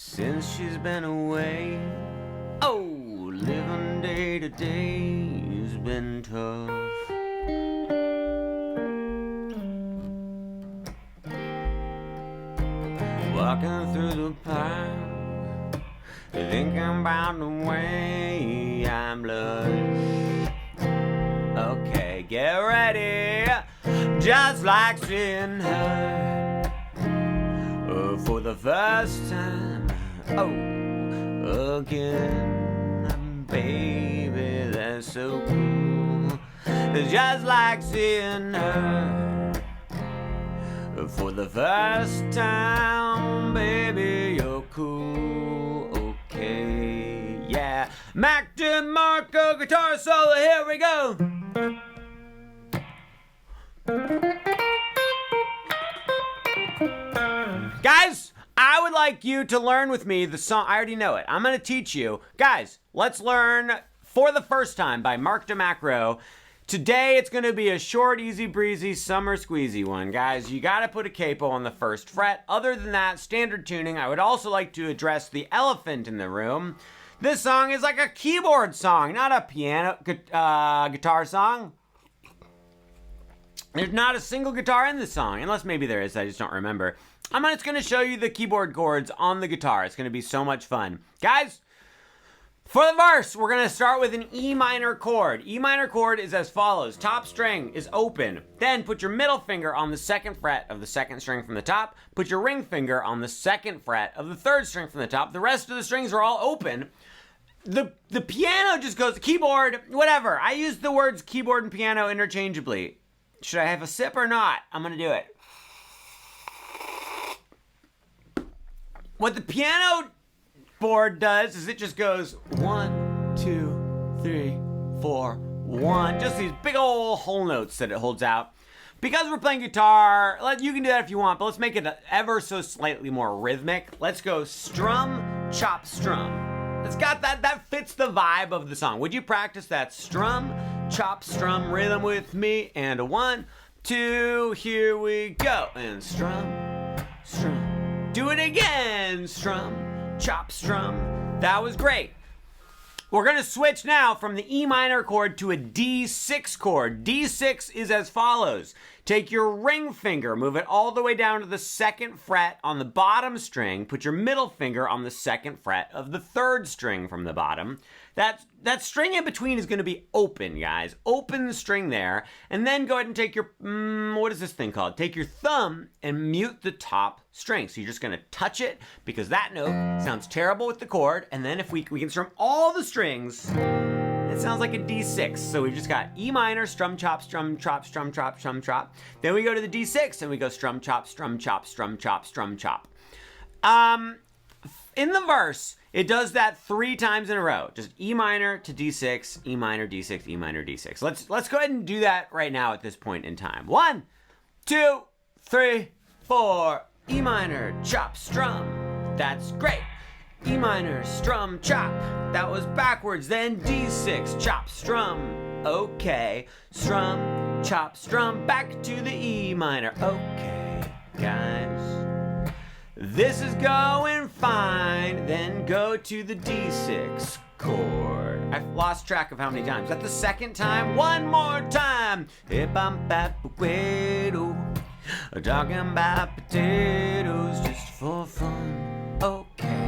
since she's been away. Oh, living day to day has been tough. Walking through the park, thinking about the way I'm lost. Okay, get ready, just like seeing her for the first time. Oh, again, baby, that's so cool. Just like seeing her for the first time, baby, you're cool, okay, yeah. Mac DeMarco guitar solo, here we go. Guys, I would like you to learn with me the song. I already know it. I'm going to teach you. Guys, let's learn For the First Time by Mark DeMarco. Today, it's going to be a short, easy breezy, summer squeezy one. Guys, you got to put a capo on the first fret. Other than that, standard tuning. I would also like to address the elephant in the room. This song is like a keyboard song, not a piano guitar song. There's not a single guitar in this song, unless maybe there is, I just don't remember. I'm just going to show you the keyboard chords on the guitar. It's going to be so much fun. Guys, for the verse, we're going to start with an E minor chord. E minor chord is as follows. Top string is open. Then put your middle finger on the second fret of the second string from the top. Put your ring finger on the second fret of the third string from the top. The rest of the strings are all open. The piano just goes, keyboard, whatever. I use the words keyboard and piano interchangeably. Should I have a sip or not? I'm going to do it. What the piano board does is it just goes 1, 2, 3, 4, 1. Just these big old whole notes that it holds out. Because we're playing guitar, you can do that if you want, but let's make it ever so slightly more rhythmic. Let's go strum, chop, strum. It's got that fits the vibe of the song. Would you practice that strum, chop, strum rhythm with me? And a 1, 2, here we go. And strum, strum. Do it again, strum, chop, strum. That was great. We're going to switch now from the E minor chord to a D6 chord. D6 is as follows. Take your ring finger, move it all the way down to the second fret on the bottom string. Put your middle finger on the second fret of the third string from the bottom. That string in between is going to be open, guys. Open string there. And then go ahead and take your, what is this thing called? Take your thumb and mute the top string. So you're just going to touch it because that note sounds terrible with the chord. And then if we can strum all the strings, it sounds like a D6. So we've just got E minor, strum, chop, strum, chop, strum, chop, strum, chop. Then we go to the D6 and we go strum, chop, strum, chop, strum, chop, strum, chop. In the verse, it does that 3 times in a row. Just E minor to D6, E minor, D6, E minor, D6. Let's go ahead and do that right now at this point in time. 1, 2, 3, 4. E minor, chop, strum. That's great. E minor, strum, chop. That was backwards. Then D6, chop, strum. Okay. Strum, chop, strum. Back to the E minor. Okay, guys. This is going fine. Then go to the D6 chord. I've lost track of how many times. Is that the second time? One more time. Talking about potatoes just for fun. Okay.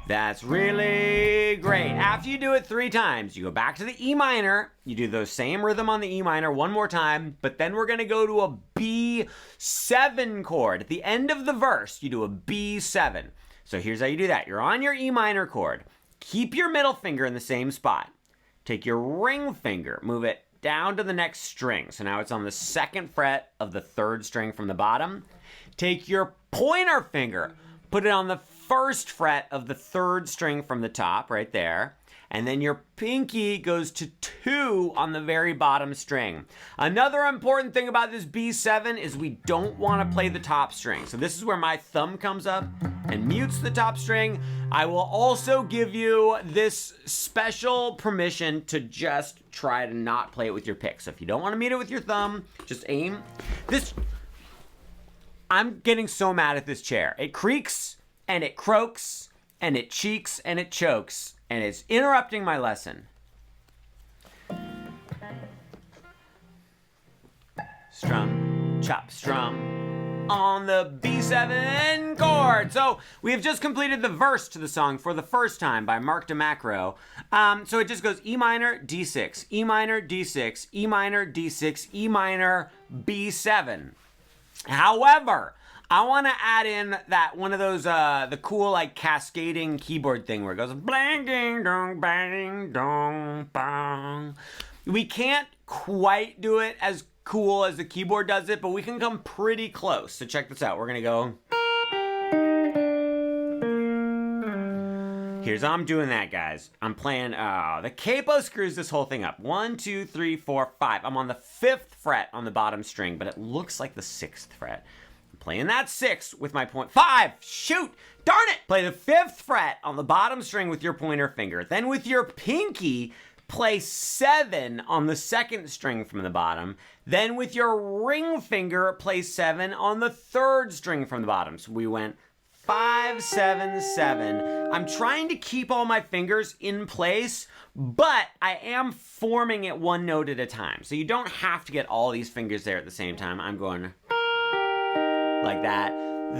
That's really great. After you do it 3 times, you go back to the E minor. You do the same rhythm on the E minor one more time, but then we're going to go to a B7 chord. At the end of the verse, you do a B7. So here's how you do that. You're on your E minor chord. Keep your middle finger in the same spot. Take your ring finger, move it down to the next string. So now it's on the second fret of the third string from the bottom. Take your pointer finger, put it on the first fret of the third string from the top, right there. And then your pinky goes to 2 on the very bottom string. Another important thing about this B7 is we don't want to play the top string. So this is where my thumb comes up and mutes the top string. I will also give you this special permission to just try to not play it with your pick. So if you don't want to mute it with your thumb, just aim. I'm getting so mad at this chair. It creaks. and it croaks, and it cheeks, and it chokes, and it's interrupting my lesson. Strum, chop, strum on the B7 chord. So we have just completed the verse to the song for the first time by Mark DeMarco. So it just goes E minor, D6, E minor, D6, E minor, D6, E minor, B7. However, I want to add in that one of those, the cool like cascading keyboard thing where it goes bang, ding, dong, bang, dong, bang. We can't quite do it as cool as the keyboard does it, but we can come pretty close. So check this out. We're going to go. Here's how I'm doing that, guys. I'm playing, the Capo screws this whole thing up. 1, 2, 3, 4, 5. I'm on the 5th fret on the bottom string, but it looks like the 6th fret. I'm playing that 6 with my point. 5! Shoot! Darn it! Play the 5th fret on the bottom string with your pointer finger. Then with your pinky, play 7 on the 2nd string from the bottom. Then with your ring finger, play 7 on the 3rd string from the bottom. So we went 5, 7, 7. I'm trying to keep all my fingers in place, but I am forming it one note at a time. So you don't have to get all these fingers there at the same time. I'm going like that.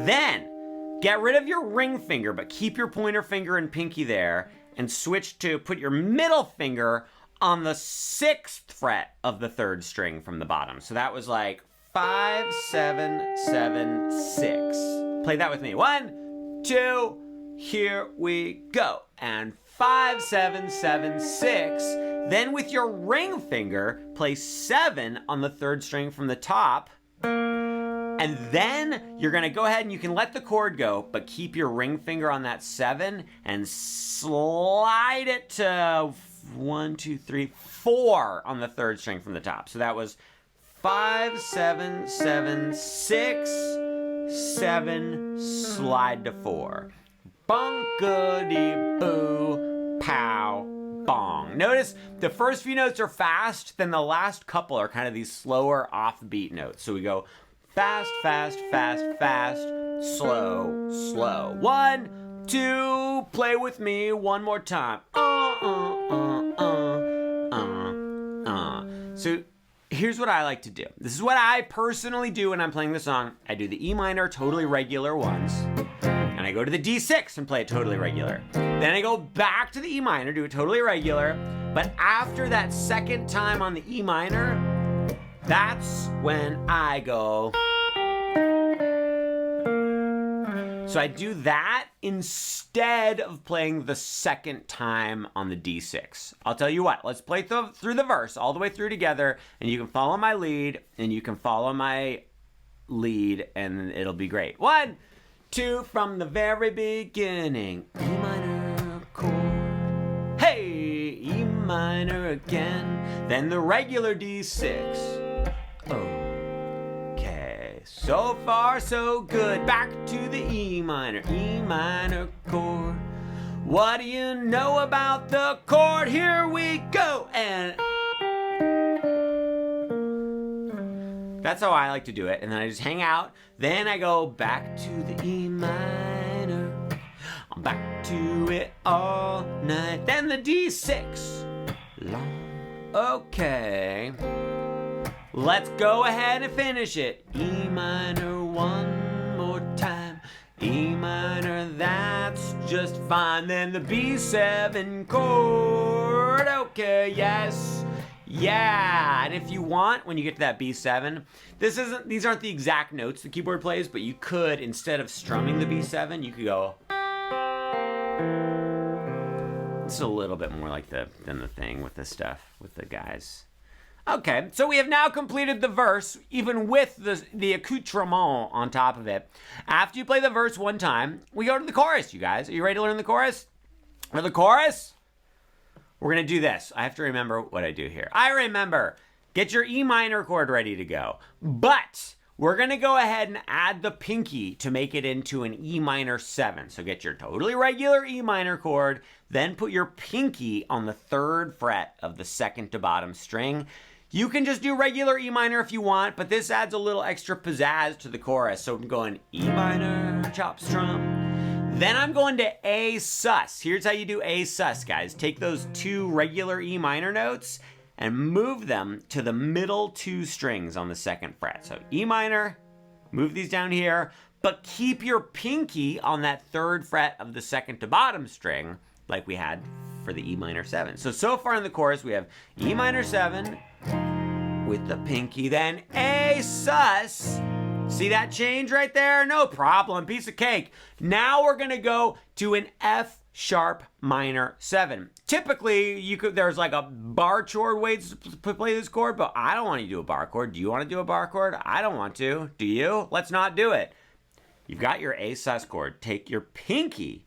Then get rid of your ring finger, but keep your pointer finger and pinky there, and switch to put your middle finger on the 6th fret of the 3rd string from the bottom. So that was like 5, 7, 7, 6. Play that with me. 1, 2, here we go. And 5, 7, 7, 6. Then with your ring finger, play 7 on the 3rd string from the top. And then you're going to go ahead and you can let the chord go, but keep your ring finger on that 7 and slide it to 1, 2, 3, 4 on the 3rd string from the top. So that was 5, 7, 7, 6, 7, slide to 4. Bunkity-boo, pow, bong. Notice the first few notes are fast, then the last couple are kind of these slower offbeat notes. So we go fast, fast, fast, fast, slow, slow. 1, 2, play with me one more time. So here's what I like to do. This is what I personally do when I'm playing the song. I do the E minor totally regular once, and I go to the D6 and play it totally regular. Then I go back to the E minor, do it totally regular, but after that second time on the E minor, that's when I go. So I do that instead of playing the second time on the D6. I'll tell you what, let's play through the verse all the way through together, and you can follow my lead, and you can follow my lead, and it'll be great. 1, 2, from the very beginning. E minor chord. Hey, E minor again. Then the regular D6. So far, so good. Back to the E minor chord. What do you know about the chord? Here we go. And that's how I like to do it. And then I just hang out. Then I go back to the E minor. I'm back to it all night. Then the D6. Long. Okay. Let's go ahead and finish it. E minor one more time. E minor, that's just fine. Then the B7 chord. Okay, yes. Yeah. And if you want, when you get to that B7, these aren't the exact notes the keyboard plays, but you could, instead of strumming the B7, you could go. It's a little bit more like than the thing with the stuff, with the guys. Okay, so we have now completed the verse, even with the accoutrement on top of it. After you play the verse one time, we go to the chorus, you guys. Are you ready to learn the chorus? For the chorus, we're going to do this. I have to remember what I do here. I remember. Get your E minor chord ready to go. But we're going to go ahead and add the pinky to make it into an E minor 7. So get your totally regular E minor chord, then put your pinky on the 3rd fret of the 2nd to bottom string. You can just do regular E minor if you want, but this adds a little extra pizzazz to the chorus. So I'm going E minor, chop, strum. Then I'm going to A sus. Here's how you do A sus, guys. Take those 2 regular E minor notes and move them to the middle 2 strings on the 2nd fret. So E minor, move these down here, but keep your pinky on that 3rd fret of the 2nd to bottom string like we had for the E minor 7. So far in the chorus, we have E minor 7 with the pinky, then A sus. See that change right there? No problem, piece of cake. Now we're gonna go to an F sharp minor 7. Typically, there's like a bar chord way to play this chord, but I don't want you to do a bar chord. Do you want to do a bar chord? I don't want to. Do you? Let's not do it. You've got your A sus chord. Take your pinky,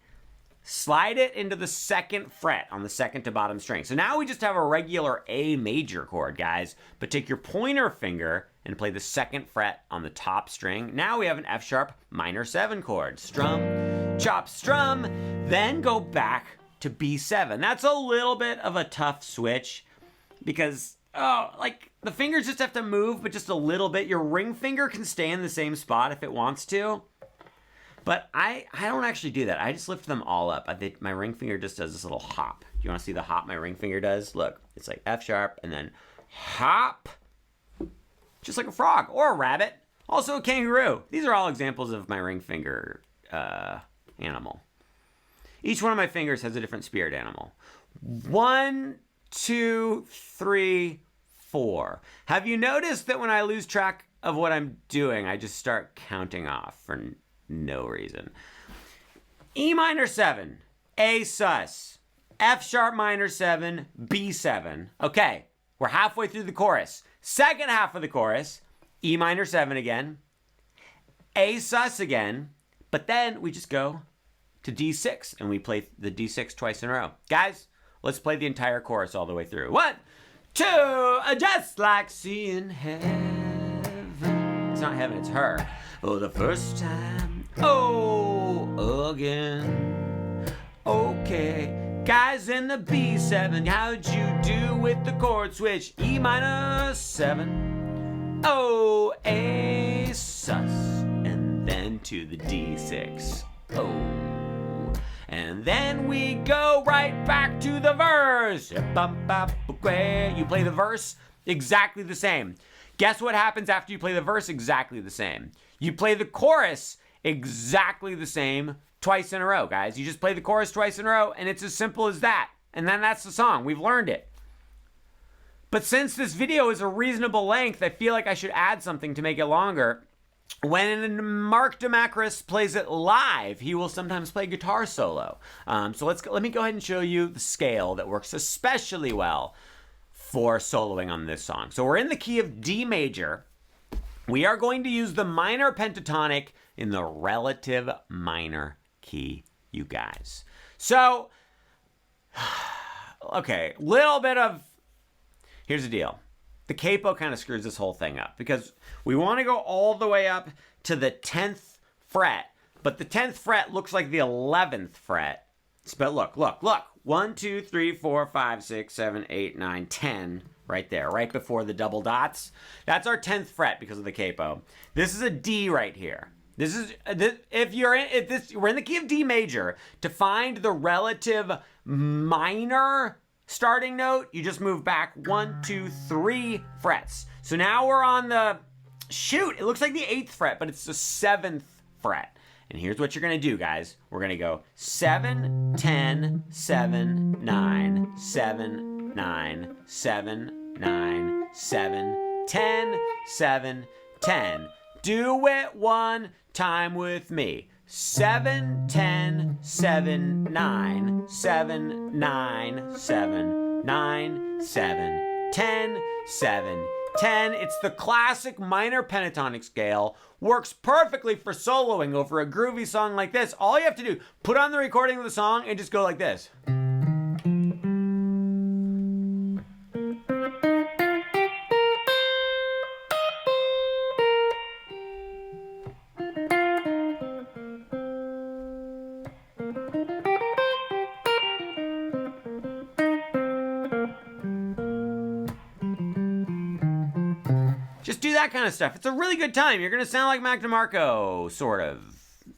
slide it into the 2nd fret on the 2nd to bottom string. So now we just have a regular A major chord, guys. But take your pointer finger and play the 2nd fret on the top string. Now we have an F sharp minor 7 chord. Strum, chop, strum, then go back to B7. That's a little bit of a tough switch because, like the fingers just have to move, but just a little bit. Your ring finger can stay in the same spot if it wants to. But I don't actually do that. I just lift them all up. My ring finger just does this little hop. Do you want to see the hop my ring finger does? Look, it's like F sharp and then hop. Just like a frog or a rabbit. Also a kangaroo. These are all examples of my ring finger animal. Each one of my fingers has a different spirit animal. 1, 2, 3, 4. Have you noticed that when I lose track of what I'm doing, I just start counting off for no reason? E minor 7, A sus, F sharp minor 7, B7. Okay, we're halfway through the chorus. 2nd half of the chorus, E minor 7 again, A sus again, but then we just go to D6 and we play the D6 twice in a row. Guys, let's play the entire chorus all the way through. 1, 2, just like seeing heaven. It's not heaven, it's her. For the first time, again. Okay, guys in the B7, how'd you do with the chord switch? E minor 7, A sus, and then to the D6, and then we go right back to the verse. You play the verse exactly the same. Guess what happens after you play the verse exactly the same? You play the chorus exactly the same twice in a row, guys. You just play the chorus twice in a row, and it's as simple as that. And then that's the song. We've learned it. But since this video is a reasonable length, I feel like I should add something to make it longer. When Mark DeMacris plays it live, he will sometimes play guitar solo. So let me go ahead and show you the scale that works especially well for soloing on this song. So we're in the key of D major. We are going to use the minor pentatonic in the relative minor key, you guys. So, okay, here's the deal. The capo kind of screws this whole thing up because we want to go all the way up to the 10th fret, but the 10th fret looks like the 11th fret. But look. 1, 2, 3, 4, 5, 6, 7, 8, 9, 10. Right there, right before the double dots. That's our 10th fret because of the capo. This is a D right here. We're in the key of D major. To find the relative minor starting note, you just move back 1, 2, 3 frets. So now we're on it looks like the 8th fret, but it's the 7th fret. And here's what you're gonna do, guys. We're gonna go 7, 10, 7, 9, 7, 9, 7, 9, 7, 10, 7, 10. Do it one time with me. 7, 10, 7, 9, 7, 9, 7, 9, 7, 10, 7, 10. It's the classic minor pentatonic scale. Works perfectly for soloing over a groovy song like this. All you have to do, put on the recording of the song and just go like this. Just do that kind of stuff. It's a really good time. You're going to sound like Mac DeMarco, sort of.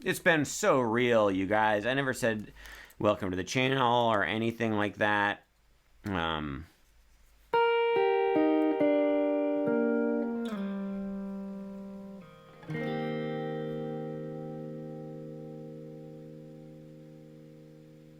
It's been so real, you guys. I never said welcome to the channel or anything like that.